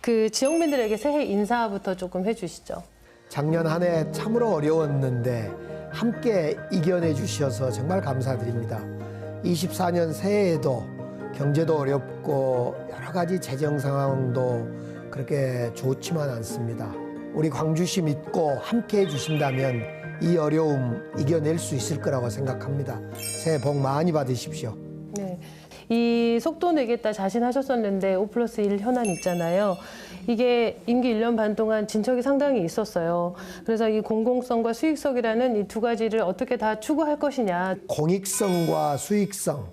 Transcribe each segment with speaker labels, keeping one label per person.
Speaker 1: 그 지역민들에게 새해 인사부터 조금 해주시죠.
Speaker 2: 작년 한 해 참으로 어려웠는데 함께 이겨내 주셔서 정말 감사드립니다. 24년 새해에도 경제도 어렵고 여러 가지 재정 상황도 그렇게 좋지만 않습니다. 우리 광주시 믿고 함께 해주신다면 이 어려움 이겨낼 수 있을 거라고 생각합니다. 새해 복 많이 받으십시오.
Speaker 1: 네. 이 속도 내겠다 자신하셨었는데 5+1 현안 있잖아요. 이게 임기 1년 반 동안 진척이 상당히 있었어요. 그래서 이 공공성과 수익성이라는 이 두 가지를 어떻게 다 추구할 것이냐.
Speaker 2: 공익성과 수익성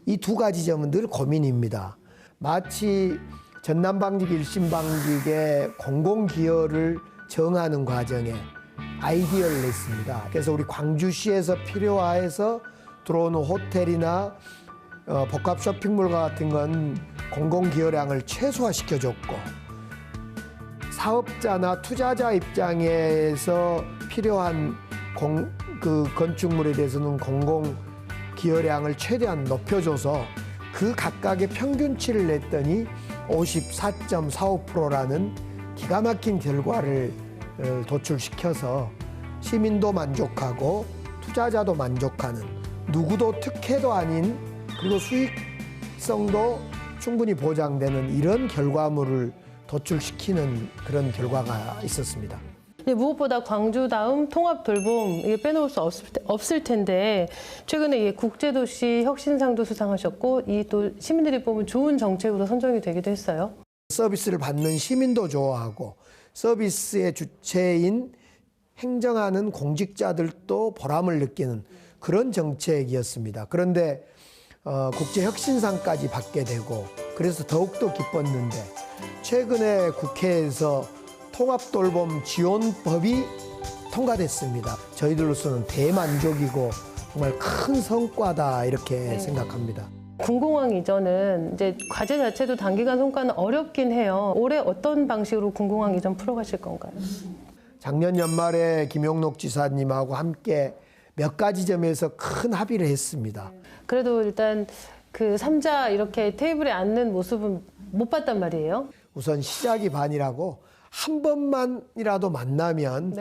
Speaker 2: 이 두 가지 점은 늘 고민입니다. 마치 전남방직 1심방직의 공공기여를 정하는 과정에 아이디어를 냈습니다. 그래서 우리 광주시에서 필요해서 들어오는 호텔이나 복합 쇼핑몰과 같은 건 공공기여량을 최소화시켜줬고, 사업자나 투자자 입장에서 필요한 건축물에 대해서는 공공기여량을 최대한 높여줘서 그 각각의 평균치를 냈더니 54.45%라는 기가 막힌 결과를 도출시켜서 시민도 만족하고 투자자도 만족하는, 누구도 특혜도 아닌, 그리고 수익성도 충분히 보장되는 이런 결과물을 도출시키는 그런 결과가 있었습니다.
Speaker 1: 무엇보다 광주다움 통합 돌봄 이게 빼놓을 수 없을 텐데, 최근에 이 국제도시 혁신상도 수상하셨고, 이 또 시민들이 뽑은 좋은 정책으로 선정이 되기도 했어요.
Speaker 2: 서비스를 받는 시민도 좋아하고 서비스의 주체인 행정하는 공직자들도 보람을 느끼는 그런 정책이었습니다. 그런데 국제혁신상까지 받게 되고 그래서 더욱더 기뻤는데, 최근에 국회에서 통합돌봄 지원법이 통과됐습니다. 저희들로서는 대만족이고 정말 큰 성과다 이렇게 생각합니다.
Speaker 1: 군공항 이전은 이제 과제 자체도 단기간 성과는 어렵긴 해요. 올해 어떤 방식으로 군공항 이전 풀어가실 건가요?
Speaker 2: 작년 연말에 김용록 지사님하고 함께 몇 가지 점에서 큰 합의를 했습니다.
Speaker 1: 그래도 일단 그 3자 이렇게 테이블에 앉는 모습은 못 봤단 말이에요.
Speaker 2: 우선 시작이 반이라고 한 번만이라도 만나면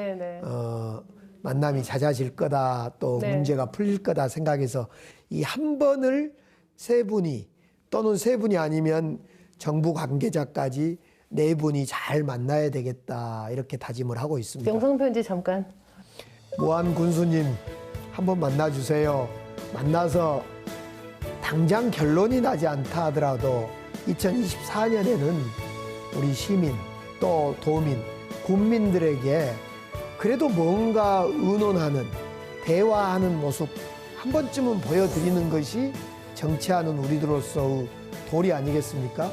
Speaker 2: 만남이 잦아질 거다, 또 문제가 풀릴 거다 생각해서 이 한 번을 세 분이 또는 세 분이 아니면 정부 관계자까지 네 분이 잘 만나야 되겠다 이렇게 다짐을 하고 있습니다.
Speaker 1: 영상편지 잠깐.
Speaker 2: 모한 군수님 한번 만나주세요. 만나서 당장 결론이 나지 않다 하더라도 2024년에는 우리 시민 또 도민, 국민들에게 그래도 뭔가 의논하는, 대화하는 모습 한 번쯤은 보여드리는 것이 정치하는 우리들로서의 도리 아니겠습니까?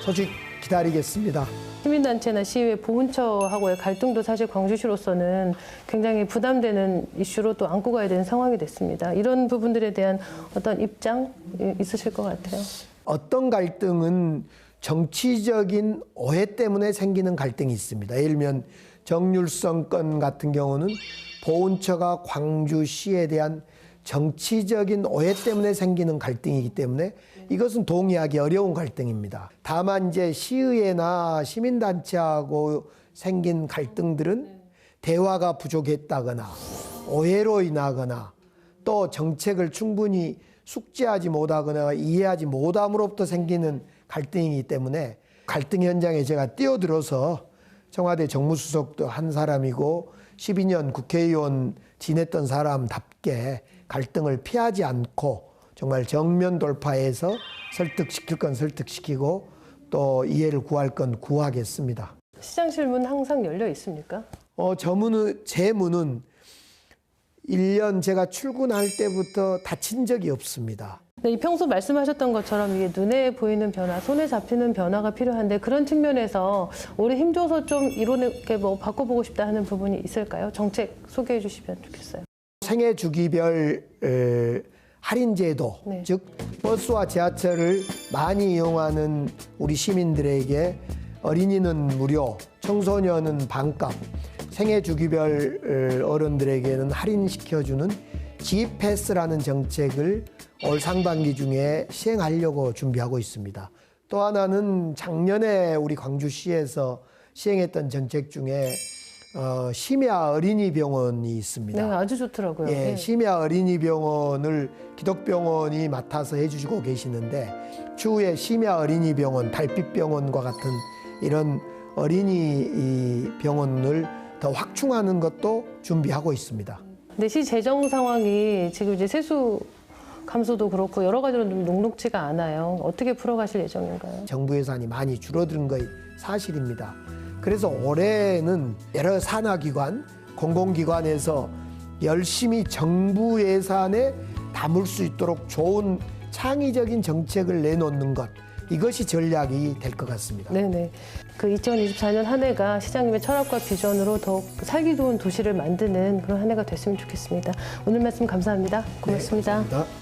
Speaker 2: 소식 기다리겠습니다.
Speaker 1: 시민단체나 시의회 보훈처하고의 갈등도 사실 광주시로서는 굉장히 부담되는 이슈로 또 안고 가야 되는 상황이 됐습니다. 이런 부분들에 대한 어떤 입장 있으실 것 같아요.
Speaker 2: 어떤 갈등은 정치적인 오해 때문에 생기는 갈등이 있습니다. 예를 들면 정률성 건 같은 경우는 보훈처가 광주시에 대한 정치적인 오해 때문에 생기는 갈등이기 때문에 이것은 동의하기 어려운 갈등입니다. 다만 이제 시의회나 시민단체하고 생긴 갈등들은 대화가 부족했다거나 오해로 인하거나 또 정책을 충분히 숙지하지 못하거나 이해하지 못함으로부터 생기는 갈등이기 때문에 갈등 현장에 제가 뛰어들어서 청와대 정무수석도 한 사람이고 12년 국회의원 지냈던 사람답게 갈등을 피하지 않고 정말 정면 돌파해서 설득시킬 건 설득시키고 또 이해를 구할 건 구하겠습니다.
Speaker 1: 시장실 문 항상 열려 있습니까?
Speaker 2: 제 문은 1년 제가 출근할 때부터 닫힌 적이 없습니다.
Speaker 1: 네, 평소 말씀하셨던 것처럼 이게 눈에 보이는 변화, 손에 잡히는 변화가 필요한데, 그런 측면에서 올해 힘줘서 좀 이렇게 바꿔보고 싶다 하는 부분이 있을까요? 정책 소개해 주시면 좋겠어요.
Speaker 2: 생애 주기별 할인제도, 즉 버스와 지하철을 많이 이용하는 우리 시민들에게 어린이는 무료, 청소년은 반값, 생애 주기별 어른들에게는 할인시켜주는 G패스라는 정책을 올 상반기 중에 시행하려고 준비하고 있습니다. 또 하나는 작년에 우리 광주시에서 시행했던 정책 중에 심야 어린이병원이 있습니다.
Speaker 1: 네, 아주 좋더라고요.
Speaker 2: 예,
Speaker 1: 네.
Speaker 2: 심야 어린이병원을 기독병원이 맡아서 해주시고 계시는데 추후에 심야 어린이병원, 달빛병원과 같은 이런 어린이 병원을 더 확충하는 것도 준비하고 있습니다.
Speaker 1: 근데 시 재정 상황이 지금 이제 세수 감소도 그렇고 여러 가지로 좀 녹록지가 않아요. 어떻게 풀어가실 예정인가요?
Speaker 2: 정부 예산이 많이 줄어든 것이 사실입니다. 그래서 올해는 여러 산하기관, 공공기관에서 열심히 정부 예산에 담을 수 있도록 좋은 창의적인 정책을 내놓는 것, 이것이 전략이 될 것 같습니다.
Speaker 1: 네네. 그 2024년 한 해가 시장님의 철학과 비전으로 더욱 살기 좋은 도시를 만드는 그런 한 해가 됐으면 좋겠습니다. 오늘 말씀 감사합니다. 고맙습니다.
Speaker 2: 네, 감사합니다.